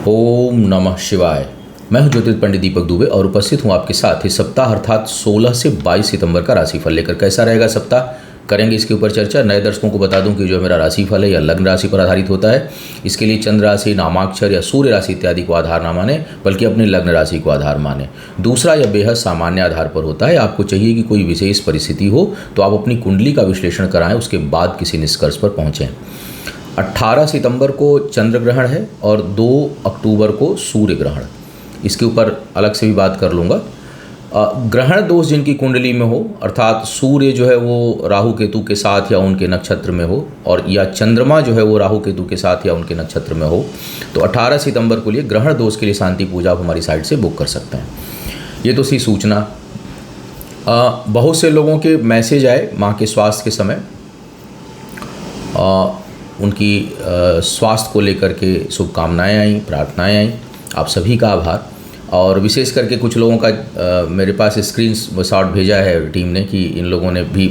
ओम नमः शिवाय। मैं हूं ज्योतिष पंडित दीपक दुबे और उपस्थित हूं आपके साथ इस सप्ताह अर्थात 16 से 22 सितंबर का राशिफल लेकर। कैसा रहेगा सप्ताह, करेंगे इसके ऊपर चर्चा। नए दर्शकों को बता दूं कि जो मेरा राशिफल है या लग्न राशि पर आधारित होता है। इसके लिए चंद्र राशि, नामाक्षर या सूर्य राशि इत्यादि को आधार ना माने, बल्कि अपने लग्न राशि को आधार माने। दूसरा, यह बेहद सामान्य आधार पर होता है। आपको चाहिए कि कोई विशेष परिस्थिति हो तो आप अपनी कुंडली का विश्लेषण कराएं, उसके बाद किसी निष्कर्ष पर पहुँचें। 18 सितंबर को चंद्र ग्रहण है और 2 अक्टूबर को सूर्य ग्रहण। इसके ऊपर अलग से भी बात कर लूँगा। ग्रहण दोष जिनकी कुंडली में हो, अर्थात सूर्य जो है वो राहु केतु के साथ या उनके नक्षत्र में हो, और या चंद्रमा जो है वो राहु केतु के साथ या उनके नक्षत्र में हो, तो 18 सितंबर को लिए ग्रहण दोष के लिए शांति पूजा आप हमारी साइट से बुक कर सकते हैं। ये तो सी सूचना। बहुत से लोगों के मैसेज आए माँ के स्वास्थ्य के समय, उनकी स्वास्थ्य को लेकर के शुभकामनाएँ आई, प्रार्थनाएँ आई। आप सभी का आभार। और विशेष करके कुछ लोगों का मेरे पास स्क्रीन शॉट भेजा है टीम ने कि इन लोगों ने भी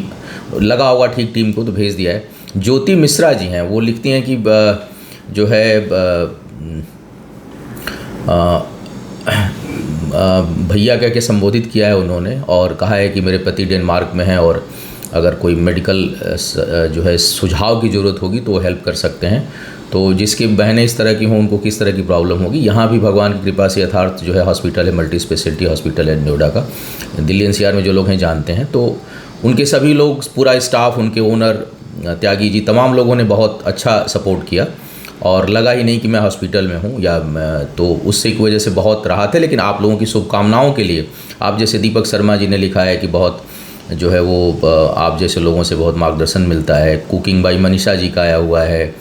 लगा होगा ठीक टीम को, तो भेज दिया है। ज्योति मिश्रा जी हैं, वो लिखती हैं कि जो है भैया कह के संबोधित किया है उन्होंने, और कहा है कि मेरे पति डेनमार्क में हैं और अगर कोई मेडिकल जो है सुझाव की ज़रूरत होगी तो वो हेल्प कर सकते हैं। तो जिसकी बहनें इस तरह की हों उनको किस तरह की प्रॉब्लम होगी, यहाँ भी भगवान की कृपा से यथार्थ जो है हॉस्पिटल है, मल्टी स्पेशलिटी हॉस्पिटल है नोएडा का, दिल्ली एनसीआर में जो लोग हैं जानते हैं। तो उनके सभी लोग, पूरा स्टाफ, उनके ओनर त्यागी जी, तमाम लोगों ने बहुत अच्छा सपोर्ट किया और लगा ही नहीं कि मैं हॉस्पिटल में हूँ या तो उससे की वजह से बहुत राहत है। लेकिन आप लोगों की शुभकामनाओं के लिए, आप जैसे दीपक शर्मा जी ने लिखा है कि बहुत जो है वो आप जैसे लोगों से बहुत मार्गदर्शन मिलता है। कुकिंग बाई मनीषा जी का आया हुआ है।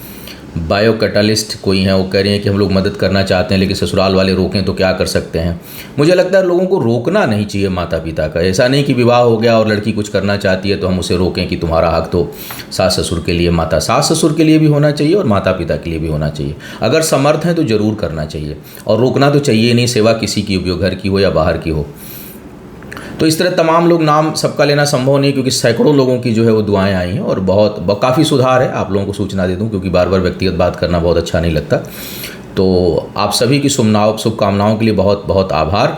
बायो कैटलिस्ट कोई हैं, वो कह रही हैं कि हम लोग मदद करना चाहते हैं लेकिन ससुराल वाले रोकें तो क्या कर सकते हैं। मुझे लगता है लोगों को रोकना नहीं चाहिए माता पिता का। ऐसा नहीं कि विवाह हो गया और लड़की कुछ करना चाहती है तो हम उसे रोकें कि तुम्हारा हक तो सास ससुर के लिए, सास ससुर के लिए भी होना चाहिए और माता पिता के लिए भी होना चाहिए। अगर समर्थ हैं तो ज़रूर करना चाहिए, और रोकना तो चाहिए नहीं। सेवा किसी की भी हो, घर की हो या बाहर की हो। तो इस तरह तमाम लोग, नाम सबका लेना संभव नहीं क्योंकि सैकड़ों लोगों की जो है वो दुआएं आई हैं और काफ़ी सुधार है। आप लोगों को सूचना दे दूं क्योंकि बार बार व्यक्तिगत बात करना बहुत अच्छा नहीं लगता। तो आप सभी की शुभकामनाओं के लिए बहुत बहुत आभार।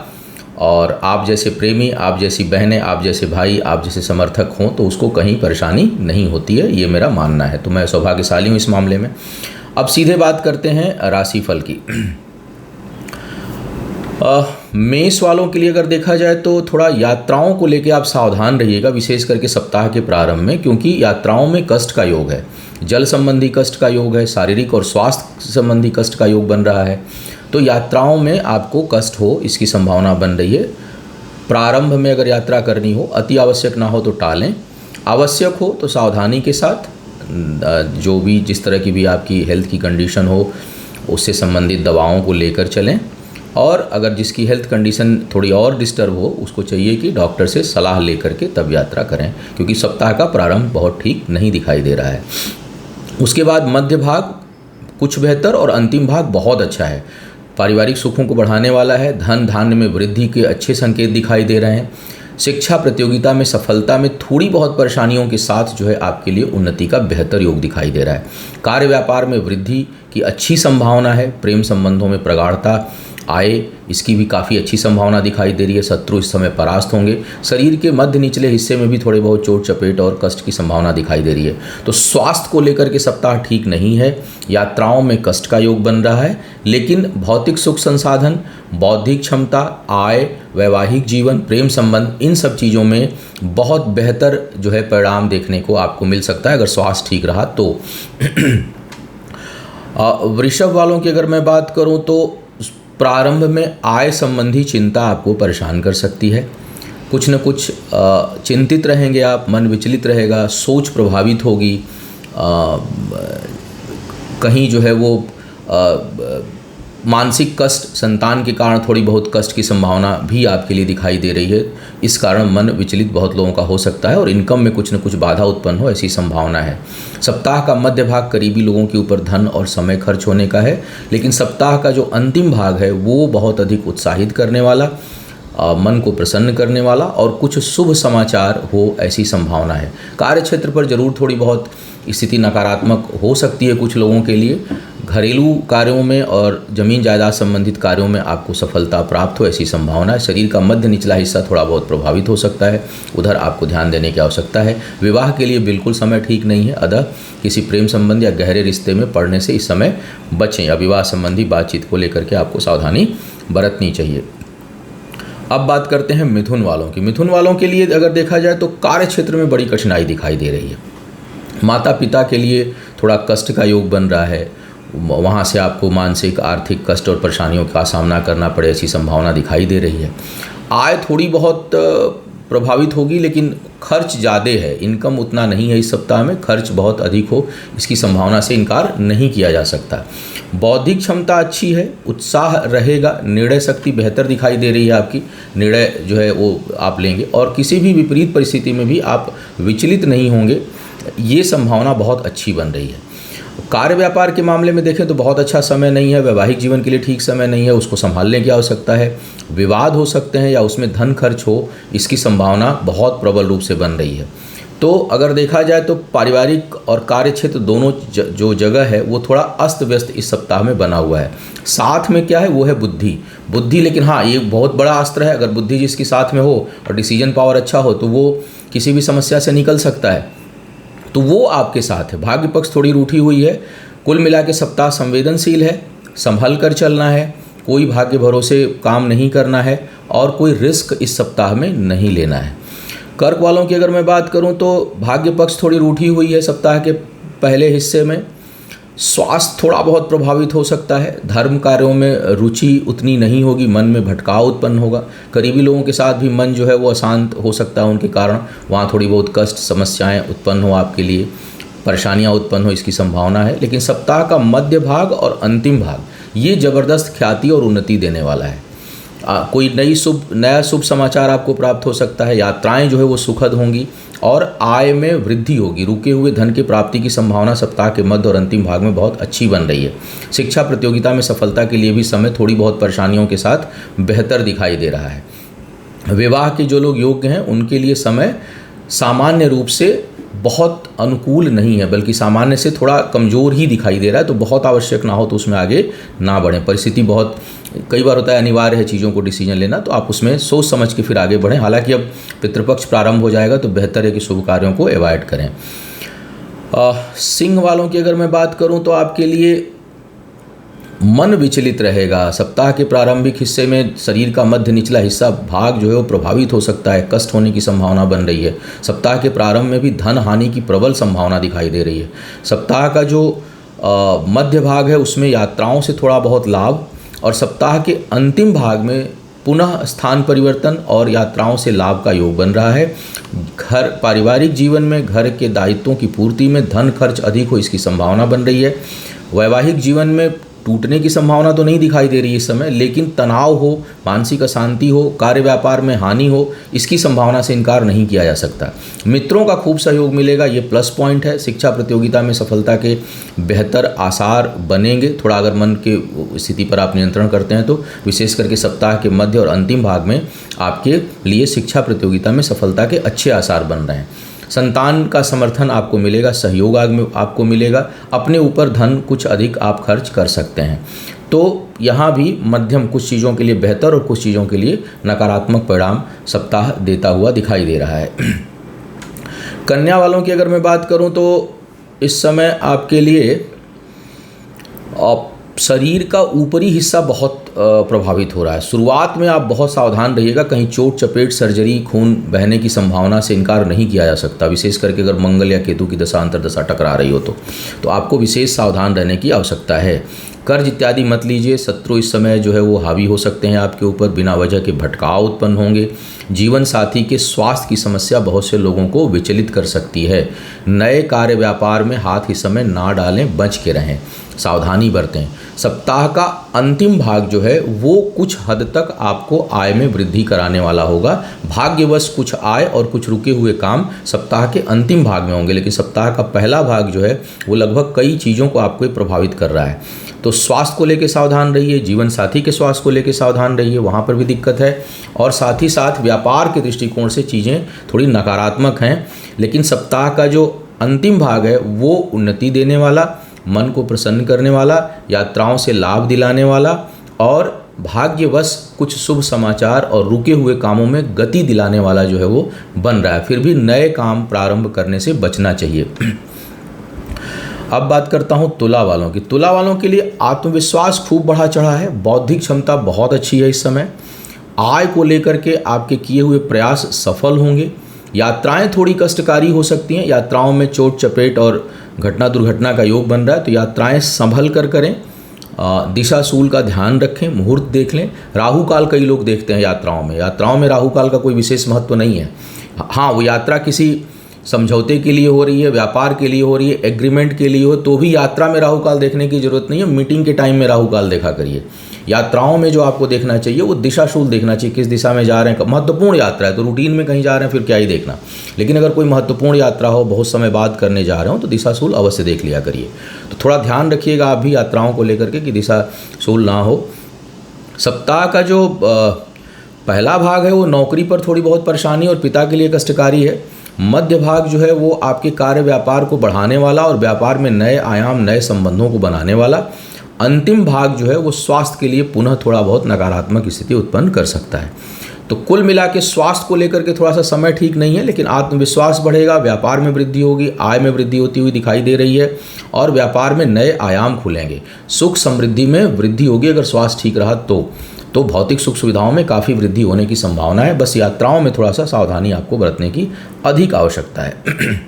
और आप जैसे प्रेमी, आप जैसी बहनें, आप जैसे भाई, आप जैसे समर्थक हों तो उसको कहीं परेशानी नहीं होती है, ये मेरा मानना है। तो मैं सौभाग्यशाली हूँ इस मामले में। अब सीधे बात करते हैं राशिफल की। मेष वालों के लिए अगर देखा जाए तो थोड़ा यात्राओं को लेकर आप सावधान रहिएगा, विशेष करके सप्ताह के प्रारंभ में, क्योंकि यात्राओं में कष्ट का योग है। जल संबंधी कष्ट का योग है, शारीरिक और स्वास्थ्य संबंधी कष्ट का योग बन रहा है। तो यात्राओं में आपको कष्ट हो, इसकी संभावना बन रही है। प्रारंभ में अगर यात्रा करनी हो, अति आवश्यक ना हो तो टालें, आवश्यक हो तो सावधानी के साथ, जो भी जिस तरह की भी आपकी हेल्थ की कंडीशन हो उससे संबंधित दवाओं को लेकर चलें। और अगर जिसकी हेल्थ कंडीशन थोड़ी और डिस्टर्ब हो, उसको चाहिए कि डॉक्टर से सलाह लेकर के तब यात्रा करें, क्योंकि सप्ताह का प्रारंभ बहुत ठीक नहीं दिखाई दे रहा है। उसके बाद मध्य भाग कुछ बेहतर और अंतिम भाग बहुत अच्छा है। पारिवारिक सुखों को बढ़ाने वाला है। धन धान्य में वृद्धि के अच्छे संकेत दिखाई दे रहे हैं। शिक्षा प्रतियोगिता में सफलता में थोड़ी बहुत परेशानियों के साथ जो है आपके लिए उन्नति का बेहतर योग दिखाई दे रहा है। कार्य व्यापार में वृद्धि की अच्छी संभावना है। प्रेम संबंधों में प्रगाढ़ता आए, इसकी भी काफ़ी अच्छी संभावना दिखाई दे रही है। शत्रु इस समय परास्त होंगे। शरीर के मध्य निचले हिस्से में भी थोड़े बहुत चोट चपेट और कष्ट की संभावना दिखाई दे रही है। तो स्वास्थ्य को लेकर के सप्ताह ठीक नहीं है। यात्राओं में कष्ट का योग बन रहा है, लेकिन भौतिक सुख संसाधन, बौद्धिक क्षमता, आय, वैवाहिक जीवन, प्रेम संबंध, इन सब चीज़ों में बहुत बेहतर जो है परिणाम देखने को आपको मिल सकता है अगर स्वास्थ्य ठीक रहा तो। वृषभ वालों की अगर मैं बात करूं तो प्रारंभ में आय संबंधी चिंता आपको परेशान कर सकती है। कुछ न कुछ चिंतित रहेंगे आप, मन विचलित रहेगा, सोच प्रभावित होगी। कहीं जो है वो मानसिक कष्ट, संतान के कारण थोड़ी बहुत कष्ट की संभावना भी आपके लिए दिखाई दे रही है। इस कारण मन विचलित बहुत लोगों का हो सकता है और इनकम में कुछ न कुछ बाधा उत्पन्न हो, ऐसी संभावना है। सप्ताह का मध्य भाग करीबी लोगों के ऊपर धन और समय खर्च होने का है, लेकिन सप्ताह का जो अंतिम भाग है वो बहुत अधिक उत्साहित करने वाला, मन को प्रसन्न करने वाला और कुछ शुभ समाचार हो, ऐसी संभावना है। कार्य क्षेत्र पर जरूर थोड़ी बहुत स्थिति नकारात्मक हो सकती है कुछ लोगों के लिए। घरेलू कार्यों में और ज़मीन जायदाद संबंधित कार्यों में आपको सफलता प्राप्त हो ऐसी संभावना है। शरीर का मध्य निचला हिस्सा थोड़ा बहुत प्रभावित हो सकता है, उधर आपको ध्यान देने की आवश्यकता है। विवाह के लिए बिल्कुल समय ठीक नहीं है, अतः किसी प्रेम संबंध या गहरे रिश्ते में पड़ने से इस समय बचें या विवाह संबंधी बातचीत को लेकर के आपको सावधानी बरतनी चाहिए। अब बात करते हैं मिथुन वालों की। मिथुन वालों के लिए अगर देखा जाए तो कार्य क्षेत्र में बड़ी कठिनाई दिखाई दे रही है। माता पिता के लिए थोड़ा कष्ट का योग बन रहा है, वहाँ से आपको मानसिक आर्थिक कष्ट और परेशानियों का सामना करना पड़े ऐसी संभावना दिखाई दे रही है। आय थोड़ी बहुत प्रभावित होगी, लेकिन खर्च ज़्यादा है, इनकम उतना नहीं है इस सप्ताह में, खर्च बहुत अधिक हो इसकी संभावना से इनकार नहीं किया जा सकता। बौद्धिक क्षमता अच्छी है, उत्साह रहेगा, निर्णय शक्ति बेहतर दिखाई दे रही है आपकी, निर्णय जो है वो आप लेंगे और किसी भी विपरीत परिस्थिति में भी आप विचलित नहीं होंगे, ये संभावना बहुत अच्छी बन रही है। कार्य व्यापार के मामले में देखें तो बहुत अच्छा समय नहीं है, वैवाहिक जीवन के लिए ठीक समय नहीं है, उसको संभालने की आवश्यकता है। विवाद हो सकते हैं या उसमें धन खर्च हो, इसकी संभावना बहुत प्रबल रूप से बन रही है। तो अगर देखा जाए तो पारिवारिक और कार्य क्षेत्र दोनों जो जगह है वो थोड़ा अस्त व्यस्त इस सप्ताह में बना हुआ है। साथ में क्या है वो है बुद्धि, लेकिन हाँ ये बहुत बड़ा अस्त्र है। अगर बुद्धि जिसकी साथ में हो और डिसीजन पावर अच्छा हो तो वो किसी भी समस्या से निकल सकता है, तो वो आपके साथ है। भाग्य पक्ष थोड़ी रूठी हुई है। कुल मिला के सप्ताह संवेदनशील है, संभल कर चलना है, कोई भाग्य भरोसे काम नहीं करना है और कोई रिस्क इस सप्ताह में नहीं लेना है। कर्क वालों की अगर मैं बात करूं तो भाग्य पक्ष थोड़ी रूठी हुई है सप्ताह के पहले हिस्से में। स्वास्थ्य थोड़ा बहुत प्रभावित हो सकता है, धर्म कार्यों में रुचि उतनी नहीं होगी, मन में भटकाव उत्पन्न होगा। करीबी लोगों के साथ भी मन जो है वो अशांत हो सकता है, उनके कारण वहाँ थोड़ी बहुत कष्ट समस्याएं उत्पन्न हो, आपके लिए परेशानियां उत्पन्न हो इसकी संभावना है। लेकिन सप्ताह का मध्य भाग और अंतिम भाग ये ज़बरदस्त ख्याति और उन्नति देने वाला है। कोई नया शुभ समाचार आपको प्राप्त हो सकता है, यात्राएं जो है वो सुखद होंगी और आय में वृद्धि होगी। रुके हुए धन की प्राप्ति की संभावना सप्ताह के मध्य और अंतिम भाग में बहुत अच्छी बन रही है। शिक्षा प्रतियोगिता में सफलता के लिए भी समय थोड़ी बहुत परेशानियों के साथ बेहतर दिखाई दे रहा है। विवाह के जो लोग योग्य हैं उनके लिए समय सामान्य रूप से बहुत अनुकूल नहीं है, बल्कि सामान्य से थोड़ा कमज़ोर ही दिखाई दे रहा है। तो बहुत आवश्यक ना हो तो उसमें आगे ना बढ़ें। परिस्थिति बहुत कई बार होता है अनिवार्य है चीज़ों को डिसीजन लेना, तो आप उसमें सोच समझ के फिर आगे बढ़ें। हालांकि अब पितृपक्ष प्रारंभ हो जाएगा तो बेहतर है कि शुभ कार्यों को अवॉइड करें। सिंह वालों की अगर मैं बात करूं तो आपके लिए मन विचलित रहेगा। सप्ताह के प्रारंभिक हिस्से में शरीर का मध्य निचला हिस्सा भाग जो है वो प्रभावित हो सकता है, कष्ट होने की संभावना बन रही है। सप्ताह के प्रारंभ में भी धन हानि की प्रबल संभावना दिखाई दे रही है। सप्ताह का जो मध्य भाग है उसमें यात्राओं से थोड़ा बहुत लाभ और सप्ताह के अंतिम भाग में पुनः स्थान परिवर्तन और यात्राओं से लाभ का योग बन रहा है। घर पारिवारिक जीवन में घर के दायित्वों की पूर्ति में धन खर्च अधिक हो इसकी संभावना बन रही है। वैवाहिक जीवन में टूटने की संभावना तो नहीं दिखाई दे रही इस समय, लेकिन तनाव हो, मानसिक अशांति हो, कार्य व्यापार में हानि हो, इसकी संभावना से इनकार नहीं किया जा सकता। मित्रों का खूब सहयोग मिलेगा, ये प्लस पॉइंट है। शिक्षा प्रतियोगिता में सफलता के बेहतर आसार बनेंगे। थोड़ा अगर मन के स्थिति पर आप नियंत्रण करते हैं तो विशेष करके सप्ताह के मध्य और अंतिम भाग में आपके लिए शिक्षा प्रतियोगिता में सफलता के अच्छे आसार बन रहे हैं। संतान का समर्थन आपको मिलेगा, सहयोग आपको मिलेगा। अपने ऊपर धन कुछ अधिक आप खर्च कर सकते हैं। तो यहाँ भी मध्यम, कुछ चीज़ों के लिए बेहतर और कुछ चीज़ों के लिए नकारात्मक परिणाम सप्ताह देता हुआ दिखाई दे रहा है। कन्या वालों की अगर मैं बात करूँ तो इस समय आपके लिए शरीर का ऊपरी हिस्सा बहुत प्रभावित हो रहा है। शुरुआत में आप बहुत सावधान रहिएगा, कहीं चोट चपेट सर्जरी खून बहने की संभावना से इनकार नहीं किया जा सकता। विशेष करके अगर मंगल या केतु की दशा अंतर्दशा टकरा रही हो तो आपको विशेष सावधान रहने की आवश्यकता है। कर्ज इत्यादि मत लीजिए, शत्रु इस समय जो है वो हावी हो सकते हैं आपके ऊपर, बिना वजह के भटकाव उत्पन्न होंगे। जीवन साथी के स्वास्थ्य की समस्या बहुत से लोगों को विचलित कर सकती है। नए कार्य व्यापार में हाथ इस समय ना डालें, बच के रहें, सावधानी बरतें। सप्ताह का अंतिम भाग जो है वो कुछ हद तक आपको आय में वृद्धि कराने वाला होगा। भाग्यवश कुछ आय और कुछ रुके हुए काम सप्ताह के अंतिम भाग में होंगे, लेकिन सप्ताह का पहला भाग जो है वो लगभग कई चीज़ों को आपको प्रभावित कर रहा है। तो स्वास्थ्य को लेकर सावधान रहिए, जीवन साथी के स्वास्थ्य को लेकर सावधान रहिए, वहाँ पर भी दिक्कत है। और साथ ही साथ व्यापार के दृष्टिकोण से चीज़ें थोड़ी नकारात्मक हैं, लेकिन सप्ताह का जो अंतिम भाग है वो उन्नति देने वाला, मन को प्रसन्न करने वाला, यात्राओं से लाभ दिलाने वाला और भाग्यवश कुछ शुभ समाचार और रुके हुए कामों में गति दिलाने वाला जो है वो बन रहा है। फिर भी नए काम प्रारंभ करने से बचना चाहिए। अब बात करता हूँ तुला वालों की। तुला वालों के लिए आत्मविश्वास खूब बढ़ा चढ़ा है, बौद्धिक क्षमता बहुत अच्छी है इस समय, आय को लेकर के आपके किए हुए प्रयास सफल होंगे। यात्राएं थोड़ी कष्टकारी हो सकती हैं, यात्राओं में चोट चपेट और घटना दुर्घटना का योग बन रहा है, तो यात्राएं संभल कर करें। दिशा सूल का ध्यान रखें, मुहूर्त देख लें। राहु काल कई लोग देखते हैं यात्राओं में राहु काल का कोई विशेष महत्व नहीं है। हाँ, वो यात्रा किसी समझौते के लिए हो रही है, व्यापार के लिए हो रही है, एग्रीमेंट के लिए हो, तो भी यात्रा में राहु काल देखने की जरूरत नहीं है। मीटिंग के टाइम में राहु काल देखा करिए। यात्राओं में जो आपको देखना चाहिए वो दिशाशूल देखना चाहिए, किस दिशा में जा रहे हैं। महत्वपूर्ण यात्रा है तो रूटीन में कहीं जा रहे हैं फिर क्या ही देखना, लेकिन अगर कोई महत्वपूर्ण यात्रा हो, बहुत समय बाद करने जा रहे हो, तो दिशाशूल अवश्य देख लिया करिए। तो थोड़ा ध्यान रखिएगा आप भी यात्राओं को लेकर के कि दिशाशूल ना हो। सप्ताह का जो पहला भाग है वो नौकरी पर थोड़ी बहुत परेशानी और पिता के लिए कष्टकारी है। मध्य भाग जो है वो आपके कार्य व्यापार को बढ़ाने वाला और व्यापार में नए आयाम, नए संबंधों को बनाने वाला। अंतिम भाग जो है वो स्वास्थ्य के लिए पुनः थोड़ा बहुत नकारात्मक स्थिति उत्पन्न कर सकता है। तो कुल मिला के स्वास्थ्य को लेकर के थोड़ा सा समय ठीक नहीं है, लेकिन आत्मविश्वास बढ़ेगा, व्यापार में वृद्धि होगी, आय में वृद्धि होती हुई दिखाई दे रही है और व्यापार में नए आयाम खुलेंगे। सुख समृद्धि में वृद्धि होगी अगर स्वास्थ्य ठीक रहा तो भौतिक सुख सुविधाओं में काफ़ी वृद्धि होने की संभावना है। बस यात्राओं में थोड़ा सा सावधानी आपको बरतने की अधिक आवश्यकता है।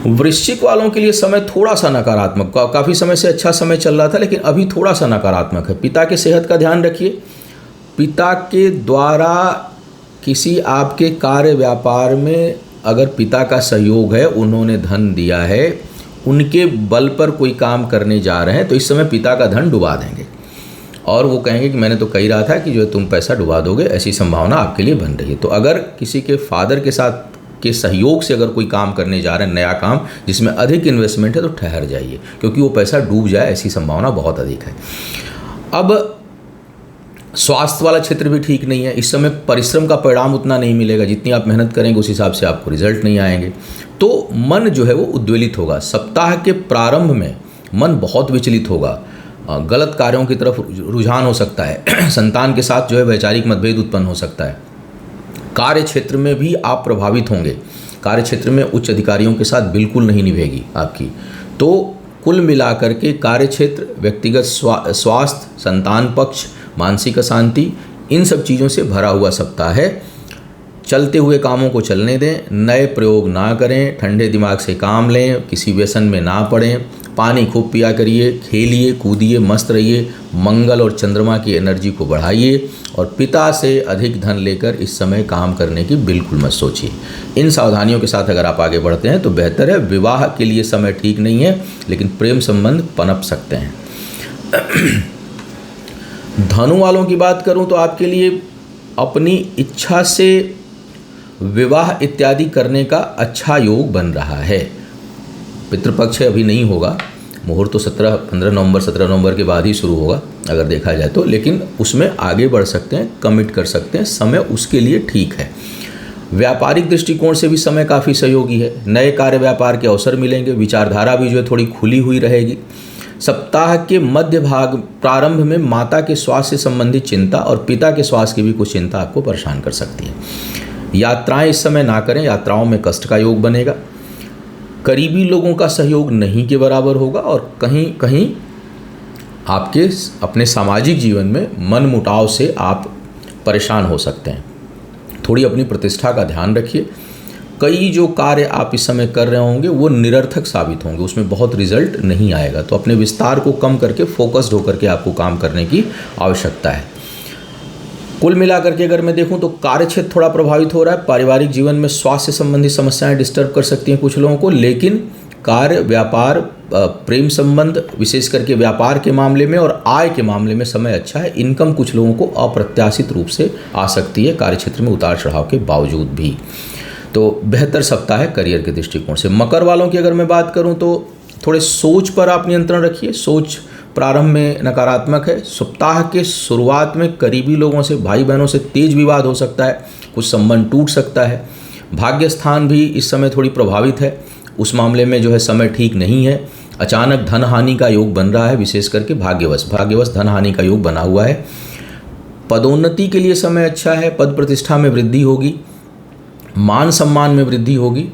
वृश्चिक वालों के लिए समय थोड़ा सा नकारात्मक, काफ़ी समय से अच्छा समय चल रहा था लेकिन अभी थोड़ा सा नकारात्मक है। पिता के सेहत का ध्यान रखिए। पिता के द्वारा किसी आपके कार्य व्यापार में अगर पिता का सहयोग है, उन्होंने धन दिया है, उनके बल पर कोई काम करने जा रहे हैं, तो इस समय पिता का धन डुबा देंगे और वो कहेंगे कि मैंने तो कही रहा था कि जो तुम पैसा डुबा दोगे, ऐसी संभावना आपके लिए बन रही है। तो अगर किसी के फादर के साथ के सहयोग से अगर कोई काम करने जा रहे हैं, नया काम जिसमें अधिक इन्वेस्टमेंट है, तो ठहर जाइए क्योंकि वो पैसा डूब जाए ऐसी संभावना बहुत अधिक है। अब स्वास्थ्य वाला क्षेत्र भी ठीक नहीं है। इस समय परिश्रम का परिणाम उतना नहीं मिलेगा, जितनी आप मेहनत करेंगे उस हिसाब से आपको रिजल्ट नहीं आएंगे। तो मन जो है वो उद्वेलित होगा। सप्ताह के प्रारंभ में मन बहुत विचलित होगा, गलत कार्यों की तरफ रुझान हो सकता है। संतान के साथ जो है वैचारिक मतभेद उत्पन्न हो सकता है। कार्य क्षेत्र में भी आप प्रभावित होंगे। कार्य क्षेत्र में उच्च अधिकारियों के साथ बिल्कुल नहीं निभेगी आपकी। तो कुल मिलाकर के कार्य क्षेत्र, व्यक्तिगत स्वास्थ्य, संतान पक्ष, मानसिक अशांति, इन सब चीज़ों से भरा हुआ सप्ताह है। चलते हुए कामों को चलने दें, नए प्रयोग ना करें, ठंडे दिमाग से काम लें, किसी व्यसन में ना पड़ें, पानी खूब पिया करिए, खेलिए कूदिए, मस्त रहिए, मंगल और चंद्रमा की एनर्जी को बढ़ाइए और पिता से अधिक धन लेकर इस समय काम करने की बिल्कुल मत सोचिए। इन सावधानियों के साथ अगर आप आगे बढ़ते हैं तो बेहतर है। विवाह के लिए समय ठीक नहीं है, लेकिन प्रेम संबंध पनप सकते हैं। धनु वालों की बात करूं तो आपके लिए अपनी इच्छा से विवाह इत्यादि करने का अच्छा योग बन रहा है। पितृपक्ष अभी नहीं होगा, मुहूर्त तो 17 नवंबर के बाद ही शुरू होगा अगर देखा जाए तो, लेकिन उसमें आगे बढ़ सकते हैं, कमिट कर सकते हैं, समय उसके लिए ठीक है। व्यापारिक दृष्टिकोण से भी समय काफ़ी सहयोगी है। नए कार्य व्यापार के अवसर मिलेंगे, विचारधारा भी जो है थोड़ी खुली हुई रहेगी। सप्ताह के मध्य भाग प्रारंभ में माता के स्वास्थ्य से संबंधित चिंता और पिता के स्वास्थ्य की भी कुछ चिंता आपको परेशान कर सकती है। यात्राएं इस समय ना करें, यात्राओं में कष्ट का योग बनेगा। करीबी लोगों का सहयोग नहीं के बराबर होगा और कहीं कहीं आपके अपने सामाजिक जीवन में मनमुटाव से आप परेशान हो सकते हैं। थोड़ी अपनी प्रतिष्ठा का ध्यान रखिए। कई जो कार्य आप इस समय कर रहे होंगे वो निरर्थक साबित होंगे, उसमें बहुत रिजल्ट नहीं आएगा। तो अपने विस्तार को कम करके फोकस्ड होकर के आपको काम करने की आवश्यकता है। कुल मिलाकर के अगर मैं देखूं तो कार्य क्षेत्र थोड़ा प्रभावित हो रहा है। पारिवारिक जीवन में स्वास्थ्य संबंधी समस्याएं डिस्टर्ब कर सकती हैं कुछ लोगों को, लेकिन कार्य, व्यापार, प्रेम संबंध, विशेष करके व्यापार के मामले में और आय के मामले में समय अच्छा है। इनकम कुछ लोगों को अप्रत्याशित रूप से आ सकती है कार्य क्षेत्र में उतार चढ़ाव के बावजूद भी। तो बेहतर सप्ताह है करियर के दृष्टिकोण से। मकर वालों की अगर मैं बात करूं तो थोड़े सोच पर आप नियंत्रण रखिए। सोच प्रारंभ में नकारात्मक है। सप्ताह के शुरुआत में करीबी लोगों से, भाई बहनों से तेज विवाद हो सकता है, कुछ संबंध टूट सकता है। भाग्य स्थान भी इस समय थोड़ी प्रभावित है, उस मामले में जो है समय ठीक नहीं है। अचानक धन हानि का योग बन रहा है, विशेष करके भाग्यवश धन हानि का योग बना हुआ है। पदोन्नति के लिए समय अच्छा है, पद प्रतिष्ठा में वृद्धि होगी, मान सम्मान में वृद्धि होगी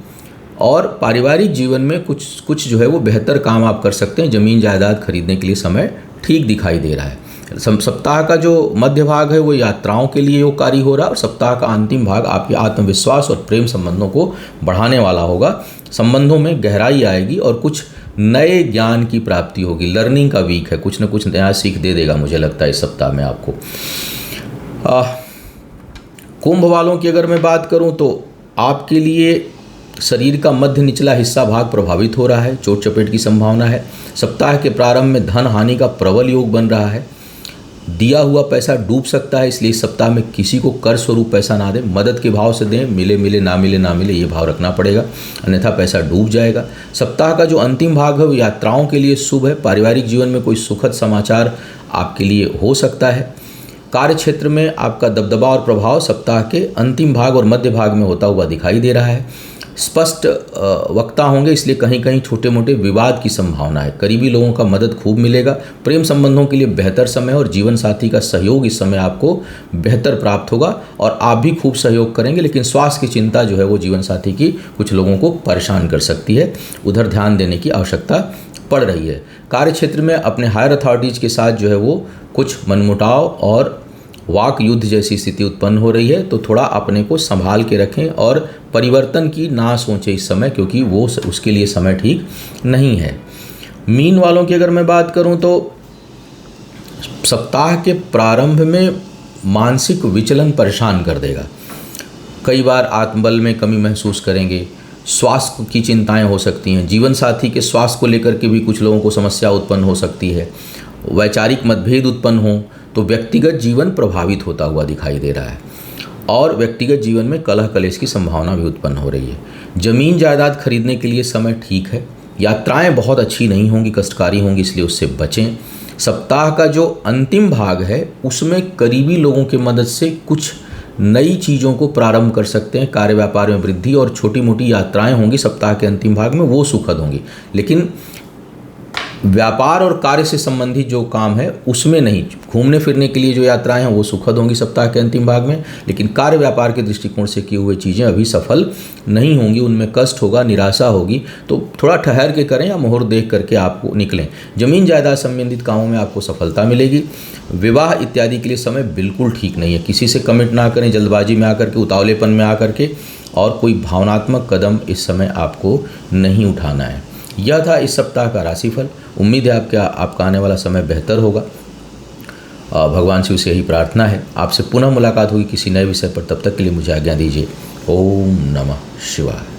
और पारिवारिक जीवन में कुछ जो है वो बेहतर काम आप कर सकते हैं। ज़मीन जायदाद खरीदने के लिए समय ठीक दिखाई दे रहा है। सप्ताह का जो मध्य भाग है वो यात्राओं के लिए योगकारी हो रहा है और सप्ताह का अंतिम भाग आपके आत्मविश्वास और प्रेम संबंधों को बढ़ाने वाला होगा। संबंधों में गहराई आएगी और कुछ नए ज्ञान की प्राप्ति होगी। लर्निंग का वीक है, कुछ न कुछ नया सीख दे देगा मुझे लगता है इस सप्ताह में आपको। कुंभ वालों की अगर मैं बात करूं तो आपके लिए शरीर का मध्य निचला हिस्सा भाग प्रभावित हो रहा है, चोट चपेट की संभावना है। सप्ताह के प्रारंभ में धन हानि का प्रबल योग बन रहा है। दिया हुआ पैसा डूब सकता है, इसलिए इस सप्ताह में किसी को कर स्वरूप पैसा ना दें, मदद के भाव से दें। मिले मिले ना मिले ना मिले ये भाव रखना पड़ेगा, अन्यथा पैसा डूब जाएगा। सप्ताह का जो अंतिम भाग है वो यात्राओं के लिए शुभ है। पारिवारिक जीवन में कोई सुखद समाचार आपके लिए हो सकता है। कार्य क्षेत्र में आपका दबदबा और प्रभाव सप्ताह के अंतिम भाग और मध्य भाग में होता हुआ दिखाई दे रहा है। स्पष्ट वक्ता होंगे, इसलिए कहीं कहीं छोटे मोटे विवाद की संभावना है। करीबी लोगों का मदद खूब मिलेगा। प्रेम संबंधों के लिए बेहतर समय और जीवन साथी का सहयोग इस समय आपको बेहतर प्राप्त होगा और आप भी खूब सहयोग करेंगे। लेकिन स्वास्थ्य की चिंता जो है वो जीवन साथी की कुछ लोगों को परेशान कर सकती है, उधर ध्यान देने की आवश्यकता पड़ रही है। कार्य क्षेत्र में अपने हायर अथॉरिटीज के साथ जो है वो कुछ मनमुटाव और वाक युद्ध जैसी स्थिति उत्पन्न हो रही है, तो थोड़ा अपने को संभाल के रखें और परिवर्तन की ना सोचें इस समय, क्योंकि वो उसके लिए समय ठीक नहीं है। मीन वालों की अगर मैं बात करूं तो सप्ताह के प्रारंभ में मानसिक विचलन परेशान कर देगा। कई बार आत्मबल में कमी महसूस करेंगे, स्वास्थ्य की चिंताएं हो सकती हैं। जीवन साथी के स्वास्थ्य को लेकर के भी कुछ लोगों को समस्या उत्पन्न हो सकती है। वैचारिक मतभेद उत्पन्न हो तो व्यक्तिगत जीवन प्रभावित होता हुआ दिखाई दे रहा है और व्यक्तिगत जीवन में कलह कलेश की संभावना भी उत्पन्न हो रही है। जमीन जायदाद खरीदने के लिए समय ठीक है। यात्राएं बहुत अच्छी नहीं होंगी, कष्टकारी होंगी, इसलिए उससे बचें। सप्ताह का जो अंतिम भाग है उसमें करीबी लोगों की मदद से कुछ नई चीज़ों को प्रारंभ कर सकते हैं। कार्य व्यापार में वृद्धि और छोटी मोटी यात्राएं होंगी सप्ताह के अंतिम भाग में, वो सुखद होंगी। लेकिन व्यापार और कार्य से संबंधित जो काम है उसमें नहीं। घूमने फिरने के लिए जो यात्राएं हैं वो सुखद होंगी सप्ताह के अंतिम भाग में, लेकिन कार्य व्यापार के दृष्टिकोण से किए हुए चीज़ें अभी सफल नहीं होंगी, उनमें कष्ट होगा, निराशा होगी। तो थोड़ा ठहर के करें या मुहूर्त देख करके आपको निकलें। जमीन जायदाद संबंधित कामों में आपको सफलता मिलेगी। विवाह इत्यादि के लिए समय बिल्कुल ठीक नहीं है। किसी से कमिट ना करें जल्दबाजी में आकर के, उतावलेपन में आकर के, और कोई भावनात्मक कदम इस समय आपको नहीं उठाना है। यह था इस सप्ताह का राशिफल। उम्मीद है आपका आने वाला समय बेहतर होगा। भगवान शिव से यही प्रार्थना है। आपसे पुनः मुलाकात होगी किसी नए विषय पर। तब तक के लिए मुझे आज्ञा दीजिए। ओम नमः शिवाय।